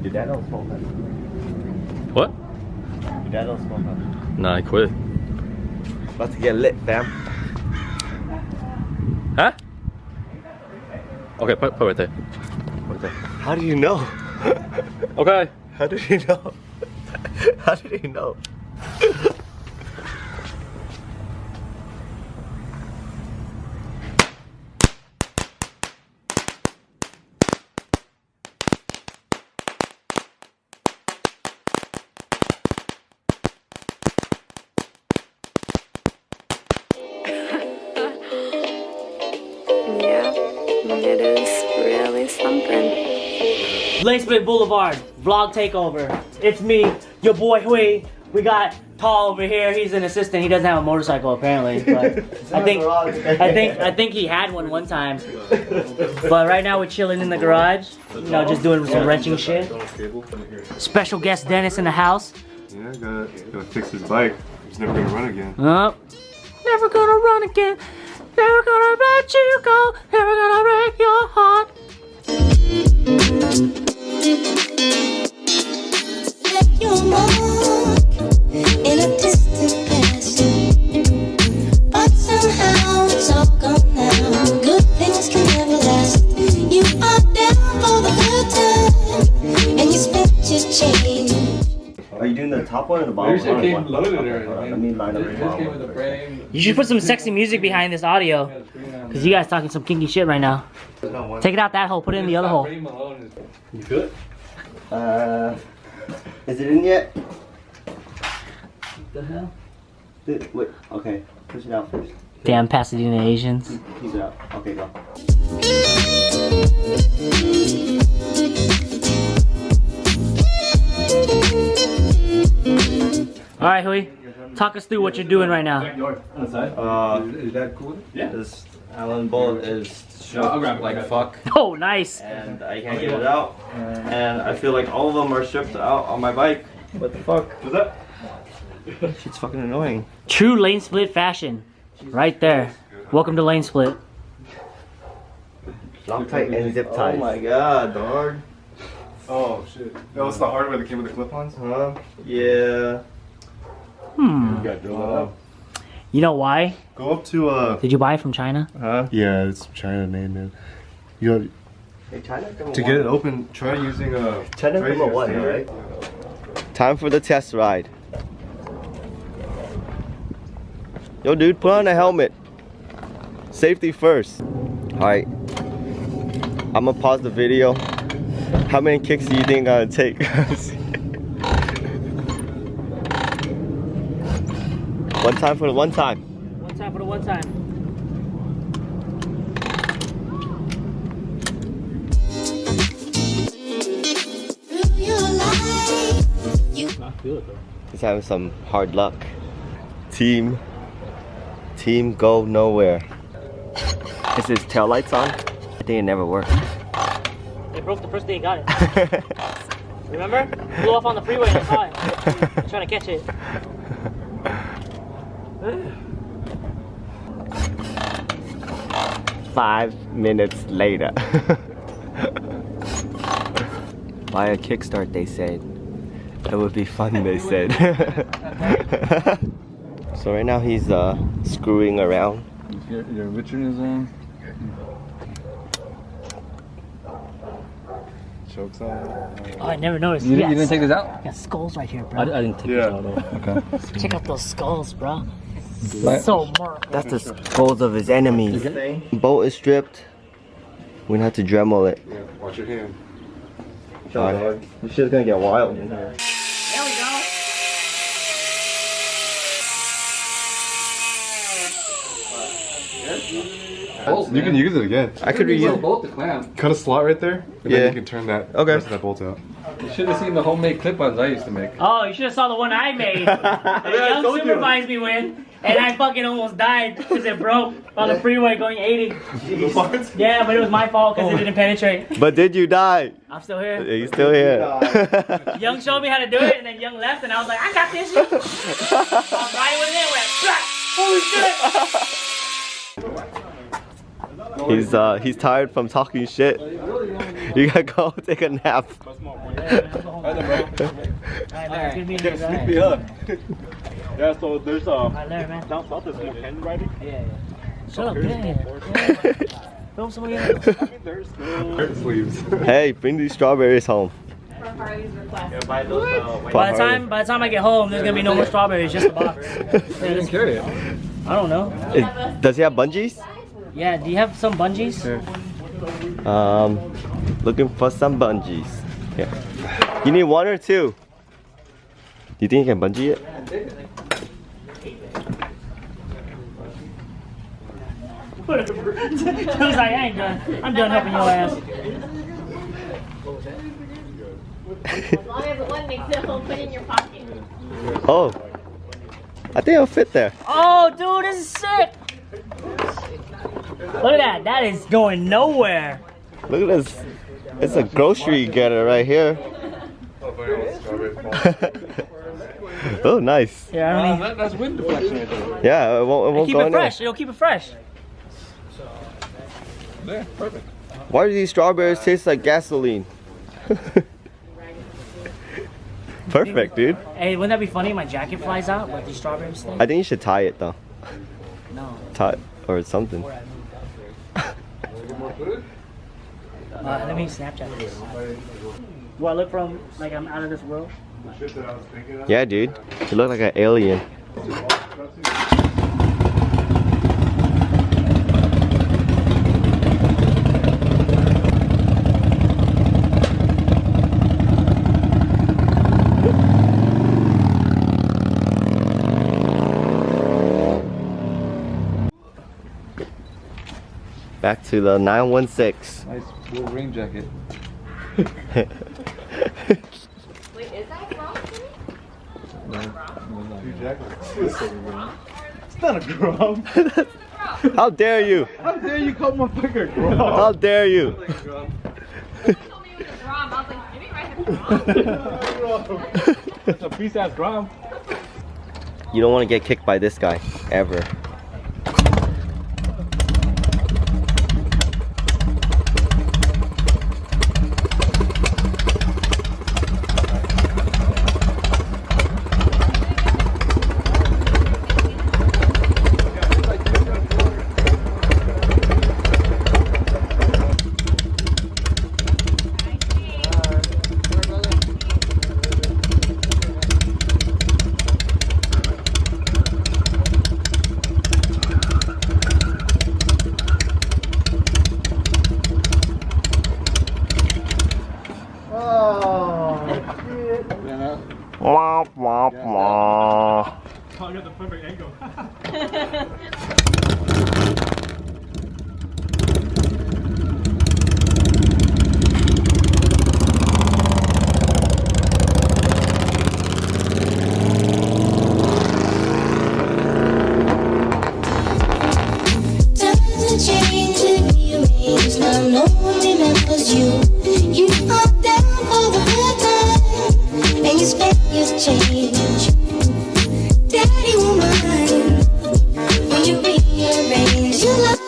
Your dad don't smoke that. What? Your dad don't smoke that. Nah, I quit. About to get lit, fam. Huh? Okay, put right there. Right there. How do you know? Okay. How did he know? How did he know? Yeah, it is really something. Lnspltblvd Boulevard, vlog takeover. It's me, your boy Hui. We got Tall over here. He's an assistant. He doesn't have a motorcycle apparently, but I think he had one time. But right now we're chilling in the garage, you know, just doing some wrenching shit. Special guest Dennis in the house. Yeah, gotta fix his bike. He's never gonna run again. Oh, never gonna run again. Never gonna let you go. Never gonna break your heart. Let your mark in a distant past, but somehow it's all gone now. Good things can never last. You are down for the good time, and you spent your change. Are you doing the top one or the bottom one? Came loaded already. Let me line up the bottom one. You should put some sexy music behind this audio, cause you guys talking some kinky shit right now. Take it out that hole, put it in the other hole. You feel it? Is it in yet? What the hell? Wait, okay. Push it out first. Damn Pasadena Asians. Keep it out. Okay, go. All right, Hui, talk us through what you're doing right now. Is that cool? Yeah. This Allen bolt is I'll grab it like fuck. Oh, nice. and I can't get it out. And I feel like all of them are stripped out on my bike. What the fuck? What's that? Shit's fucking annoying. True lane split fashion, right there. Welcome to lane split. Lock tight and zip ties. Oh my god, dog. Oh shit. That was the hardware that came with the clip-ons? Huh? Yeah. Hmm. You know why? Go up to Did you buy it from China? Huh? yeah, it's China made, man. You got Hey, China to get it open, try using a China razor, number one, see? right? Time for the test ride. Yo, dude, put on a helmet. Safety first. Alright. I'm gonna pause the video. How many kicks do you think I'm gonna take? One time for the one time. One time for the one time. Through your life, you He's having some hard luck. Team go nowhere. Is his tail lights on? I think it never worked. It broke the first day he got it. Remember? Blew off on the freeway and I saw it. I'm trying to catch it. 5 minutes later. Buy a kickstart, they said. It would be fun, they said. So right now he's screwing around. Your Richard is on. chokes on it. Oh, I never noticed. You didn't take this out? Got skulls right here, bro. I didn't take this out though. Okay. Check out those skulls, bro. Right. So murk. That's the skulls of his enemies. Bolt is stripped. We're gonna have to Dremel it. Yeah, watch your hand. Dog. This shit's gonna get wild in here. There we go. You can use it again. I could reuse it. Bolt the clamp. Cut a slot right there, and Yeah. then you can turn that, Okay. rest of that bolt out. You should have seen the homemade clip-ons I used to make. Oh, you should have saw the one I made. That Young told you. supervised me with, and I fucking almost died because it broke on the freeway going 80. Yeah, but it was my fault because it didn't penetrate. But did you die? I'm still here. He's still here. Young showed me how to do it, and then Young left, and I was like, I got this shit. I was riding with it, and went, "Blah! Holy shit!" He's tired from talking shit. You gotta go take a nap. Alright, good meeting you guys. Yeah, so there's Alright, later, man. down south there's more handwriting. Yeah. Shut up, yeah. Film somebody else. There's no sleeves. Hey, bring these strawberries home. By the time I get home, there's gonna be no more strawberries, just a box. You didn't carry it. I don't know. Does he have bungees? Yeah, do you have some bungees? Looking for some bungees. Yeah. You need one or two? Do you think you can bungee it? Whatever. I was like, I ain't done. I'm done helping your ass. As long as one makes it home, put it in your pocket. Oh, I think it'll fit there. Oh, dude, this is sick. Look at that. That is going nowhere. Look at this. It's a grocery getter right here. Oh, nice. Yeah, I don't need. That's wind deflection right there. Yeah, it won't Keep go it in there. fresh. It'll keep it fresh. Yeah, perfect. Why do these strawberries taste like gasoline? Perfect, dude. Hey, wouldn't that be funny? My jacket flies out, but these strawberries stay. I think you should tie it though. No. Tie it or something. Let me Snapchat this. Do I look from like I'm out of this world? Yeah, dude. You look like an alien. Back to the 916. Nice Wolverine jacket. Wait, is that wrong? It's not a grum. How dare you? How dare you call my finger grum? How dare you? You told me it was a drum. I was like, maybe I have drum. It's a piece ass grum. You don't want to get kicked by this guy ever. Wah, wah, wah. I got the perfect angle. Times are changing, rearranged. Now no one remembers you. You are down for the good time, and you spent your change. Daddy won't mind when you rearrange your life.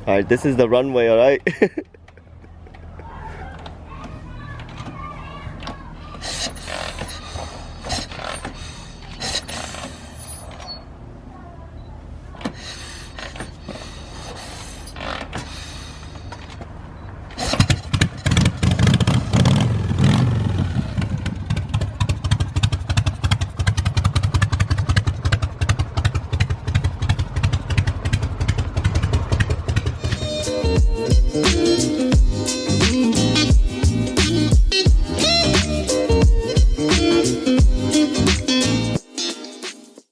Alright, this is the runway, alright?